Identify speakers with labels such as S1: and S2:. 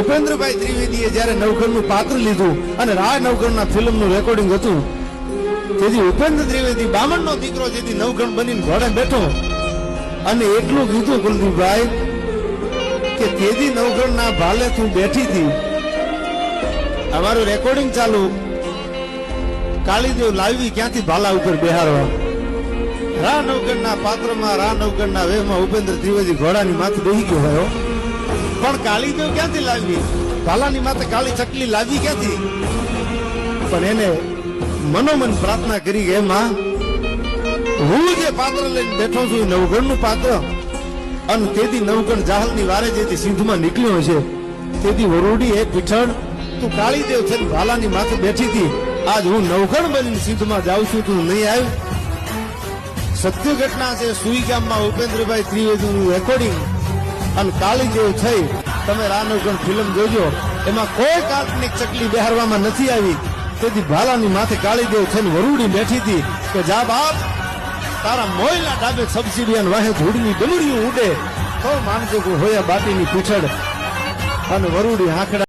S1: ઉપેન્દ્રભાઈ ત્રિવેદીએ જ્યારે નવઘણનું પાત્ર લીધું અને રા નવઘણના ફિલ્મનું રેકોર્ડિંગ હતું, તેથી ઉપેન્દ્ર ત્રિવેદી બામણનો દીકરો જેથી નવઘણ બનીને ઘોડે બેઠો અને એટલું કીધું કુલદીપભાઈ કે તેદી નવઘણના ભાલે તું બેઠી હતી, અમારું રેકોર્ડિંગ ચાલુ, કાળીદેવ લાવી ક્યાંથી ભાલા ઉપર બેહારવા. રા નવઘણના પાત્રમાં રા નવઘણના વેહમાં ઉપેન્દ્ર ત્રિવેદી ઘોડાની માથે બેસી ગયો હોય, પણ કાળીદેવ ક્યાંથી લાવી, ભાલાની માથે કાળી ચકલી લાવી ક્યાંથી? પણ એને મનોમન પ્રાર્થના કરી કે માં, હું જે પાત્ર લઈને બેઠો છું એ નવઘણનું પાત્ર, અને તેથી નવઘણ જાહલની વારે જેથી સિંધમાં નીકળ્યો છે, તેથી વરુડી એ પીઠળ તું કાળીદેવ છે ભાલાની માથે બેઠી હતી, આજ હું નવઘણ બનીને સિંધમાં જાઉં છું, તું નહીં આવ્યું. સત્ય ઘટના છે. સુઈ ગામમાં ઉપેન્દ્રભાઈ ત્રિવેદીનું રેકોર્ડિંગ અને કાળીદેવ થઈ, તમે રા નવઘણ ફિલ્મ જોજો, એમાં કોઈ કાલ્પનિક ચકલી બેહારવામાં નથી આવી. તેથી ભાલાની માથે કાળીદેવ થઈને વરુડી બેઠી હતી કે જા બાપ, તારા મોયલા ડાબે સબસિડિયન વાહે ધૂળની ડમરીઓ ઉડે તો માનજો કે હોયા બાટીની પીછળ અને વરુડી આંખડા